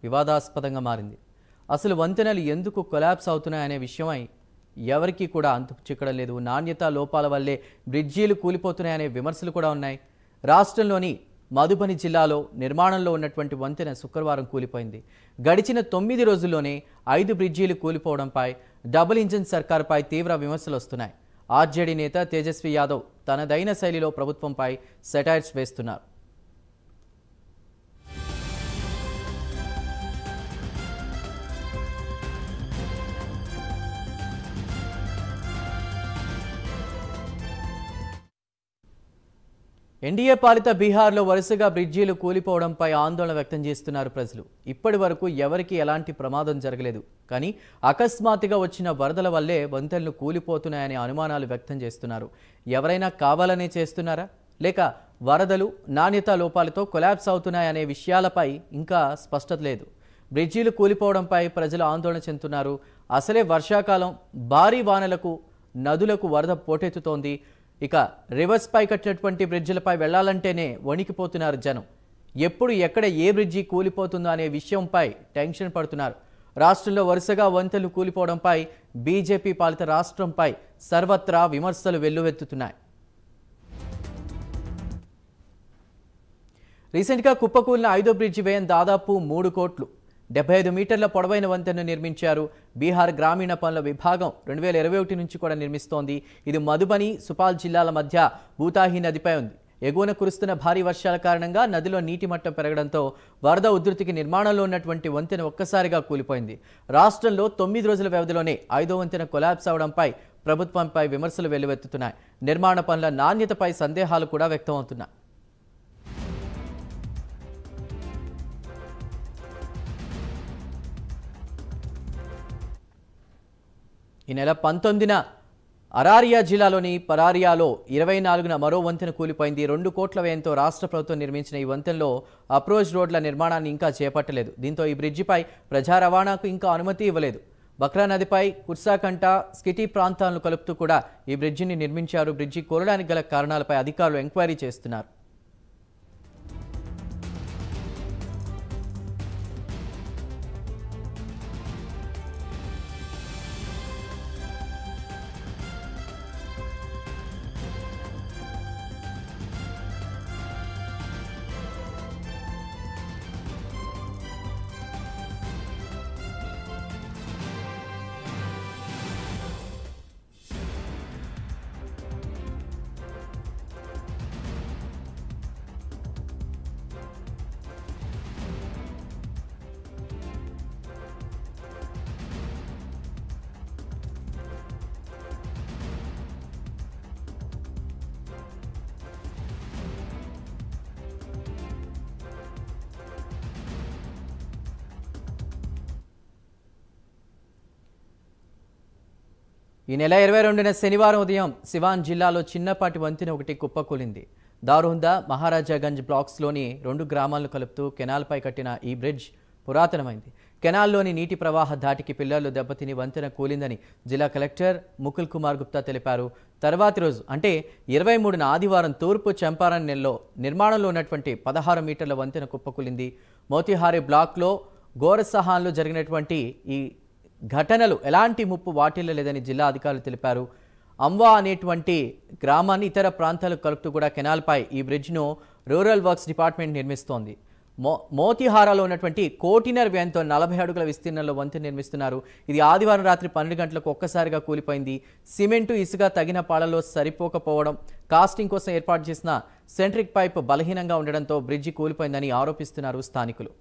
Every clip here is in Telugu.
వివాదాస్పదంగా మారింది. అసలు వంతెనలు ఎందుకు కొలాప్స్ అవుతున్నాయనే విషయమై ఎవరికీ కూడా అంతు చిక్కడం లేదు. నాణ్యత లోపాల వల్లే బ్రిడ్జీలు కూలిపోతున్నాయనే విమర్శలు కూడా ఉన్నాయి. రాష్ట్రంలోని మధుబని జిల్లాలో నిర్మాణంలో ఉన్నటువంటి వంతెన శుక్రవారం కూలిపోయింది. గడిచిన 9 రోజుల్లోనే 5 బ్రిడ్జీలు కూలిపోవడంపై డబుల్ ఇంజిన్ సర్కారుపై తీవ్ర విమర్శలు వస్తున్నాయి. ఆర్జేడీ నేత తేజస్వి యాదవ్ తనదైన శైలిలో ప్రభుత్వంపై సెటైర్స్ వేస్తున్నారు. ఎన్డీఏ పాలిత బీహార్లో వరుసగా బ్రిడ్జీలు కూలిపోవడంపై ఆందోళన వ్యక్తం చేస్తున్నారు ప్రజలు. ఇప్పటి వరకు ఎవరికి ఎలాంటి ప్రమాదం జరగలేదు. కానీ అకస్మాత్తుగా వచ్చిన వరదల వల్లే వంతెనలు కూలిపోతున్నాయనే అనుమానాలు వ్యక్తం చేస్తున్నారు. ఎవరైనా కావాలనే చేస్తున్నారా, లేక వరదలు నాణ్యత లోపాలతో కొలాప్స్ అవుతున్నాయనే విషయాలపై ఇంకా స్పష్టత లేదు. బ్రిడ్జీలు కూలిపోవడంపై ప్రజలు ఆందోళన చెందుతున్నారు. అసలే వర్షాకాలం, భారీ వానలకు నదులకు వరద పోటెత్తుతోంది. ఇక రివర్స్ పై కట్టినటువంటి బ్రిడ్జిలపై వెళ్లాలంటేనే వణికిపోతున్నారు జనం. ఎప్పుడు ఎక్కడ ఏ బ్రిడ్జి కూలిపోతుందో అనే విషయంపై టెన్షన్ పడుతున్నారు. రాష్ట్రంలో వరుసగా వంతెనలు కూలిపోవడంపై బీజేపీ పాలిత రాష్ట్రంపై సర్వత్రా విమర్శలు వెల్లువెత్తుతున్నాయి. రీసెంట్గా కుప్పకూలిన 5వ బ్రిడ్జి వ్యయం దాదాపు 3 కోట్లు. 75 మీటర్ల పొడవైన వంతెనను నిర్మించారు. బీహార్ గ్రామీణ పనుల విభాగం 2021 నుంచి కూడా నిర్మిస్తోంది. ఇది మధుబని, సుపాల్ జిల్లాల మధ్య భూతాహి నదిపై ఉంది. ఎగువన కురుస్తున్న భారీ వర్షాల కారణంగా నదిలో నీటి మట్టం పెరగడంతో వరద ఉధృతికి నిర్మాణంలో ఉన్నటువంటి వంతెన ఒక్కసారిగా కూలిపోయింది. రాష్ట్రంలో 9 రోజుల వ్యవధిలోనే 5వ వంతెన కొలాప్స్ అవడంపై ప్రభుత్వంపై విమర్శలు వెల్లువెత్తుతున్నాయి. నిర్మాణ పనుల నాణ్యతపై సందేహాలు కూడా వ్యక్తమవుతున్నాయి. ఈ నెల 19న అరారియా జిల్లాలోని పరారియాలో 24న మరో వంతెన కూలిపోయింది. 2 కోట్ల వ్యయంతో రాష్ట్ర ప్రభుత్వం నిర్మించిన ఈ వంతెనలో అప్రోచ్ రోడ్ల నిర్మాణాన్ని ఇంకా చేపట్టలేదు. దీంతో ఈ బ్రిడ్జిపై ప్రజా రవాణాకు ఇంకా అనుమతి ఇవ్వలేదు. బక్రా నదిపై కుర్సాకంట, స్కిటీ ప్రాంతాలను కలుపుతూ కూడా ఈ బ్రిడ్జిని నిర్మించారు. బ్రిడ్జి కూలడానికి గల కారణాలపై అధికారులు ఎంక్వైరీ చేస్తున్నారు. ఈ నెల 22న శనివారం ఉదయం సివాన్ జిల్లాలో చిన్నపాటి వంతెన ఒకటి కుప్పకూలింది. దారుందా మహారాజాగంజ్ బ్లాక్స్లోని 2 గ్రామాలను కలుపుతూ కెనాల్పై కట్టిన ఈ బ్రిడ్జ్ పురాతనమైంది. కెనాల్లోని నీటి ప్రవాహ ధాటికి పిల్లర్లు దెబ్బతిని వంతెన కూలిందని జిల్లా కలెక్టర్ ముకుల్ కుమార్ గుప్తా తెలిపారు. తర్వాతి రోజు అంటే 23న ఆదివారం తూర్పు చంపారణ్ నెలలో నిర్మాణంలో ఉన్నటువంటి 16 మీటర్ల వంతెన కుప్పకూలింది. మోతిహారీ బ్లాక్లో గోరసహాన్లో జరిగినటువంటి ఈ ఘటనలు ఎలాంటి ముప్పు వాటిల్లలేదని జిల్లా అధికారులు తెలిపారు. అంవా అనేటువంటి గ్రామాన్ని ఇతర ప్రాంతాలకు కలుపుతూ కూడా కెనాల్పై ఈ బ్రిడ్జ్ను రూరల్ వర్క్స్ డిపార్ట్మెంట్ నిర్మిస్తోంది. మోతిహారాలో ఉన్నటువంటి కోటిన్నర వ్యయంతో 40 అడుగుల విస్తీర్ణంలో వంతెన నిర్మిస్తున్నారు. ఇది ఆదివారం రాత్రి 12 గంటలకు ఒక్కసారిగా కూలిపోయింది. సిమెంటు, ఇసుక తగిన పాళలో సరిపోకపోవడం, కాస్టింగ్ కోసం ఏర్పాటు చేసిన సెంట్రిక్ పైప్ బలహీనంగా ఉండడంతో బ్రిడ్జి కూలిపోయిందని ఆరోపిస్తున్నారు స్థానికులు.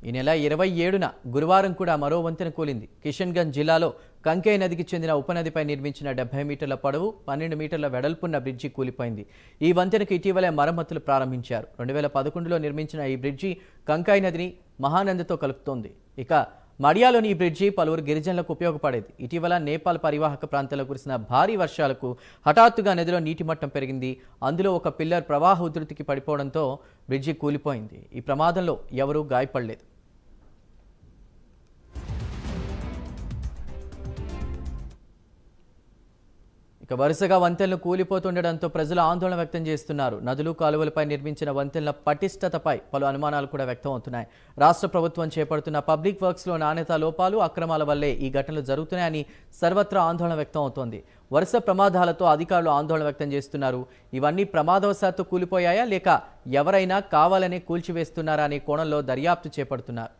ఈ నెల 27న గురువారం కూడా మరో వంతెన కూలింది. కిషన్గంజ్ జిల్లాలో కంకే నదికి చెందిన ఉపనదిపై నిర్మించిన 70 మీటర్ల పొడవు, 12 మీటర్ల వెడల్పున్న బ్రిడ్జి కూలిపోయింది. ఈ వంతెనకు ఇటీవలే మరమ్మతులు ప్రారంభించారు. 2011లో నిర్మించిన ఈ బ్రిడ్జి కంకాయ్ నదిని మహానందతో కలుపుతోంది. ఇక మడియాలోని ఈ బ్రిడ్జి పలువురు గిరిజనులకు ఉపయోగపడేది. ఇటీవల నేపాల్ పరివాహక ప్రాంతంలో కురిసిన భారీ వర్షాలకు హఠాత్తుగా నదిలో నీటి మట్టం పెరిగింది. అందులో ఒక పిల్లర్ ప్రవాహ ఉధృతికి పడిపోవడంతో బ్రిడ్జి కూలిపోయింది. ఈ ప్రమాదంలో ఎవరూ గాయపడలేదు. ఇక వరుసగా వంతెనలు కూలిపోతుండడంతో ప్రజలు ఆందోళన వ్యక్తం చేస్తున్నారు. నదులు కాలువలపై నిర్మించిన వంతెనల పటిష్టతపై పలు అనుమానాలు కూడా వ్యక్తం అవుతున్నాయి. రాష్ట్ర ప్రభుత్వం చేపడుతున్న పబ్లిక్ వర్క్స్లో నాణ్యతా లోపాలు, అక్రమాల వల్లే ఈ ఘటనలు జరుగుతున్నాయని సర్వత్రా ఆందోళన వ్యక్తం అవుతోంది. వరుస ప్రమాదాలతో అధికారులు ఆందోళన వ్యక్తం చేస్తున్నారు. ఇవన్నీ ప్రమాదవశాత్తు కూలిపోయాయా లేక ఎవరైనా కావాలనే కూల్చివేస్తున్నారా అనే కోణంలో దర్యాప్తు చేపడుతున్నారు.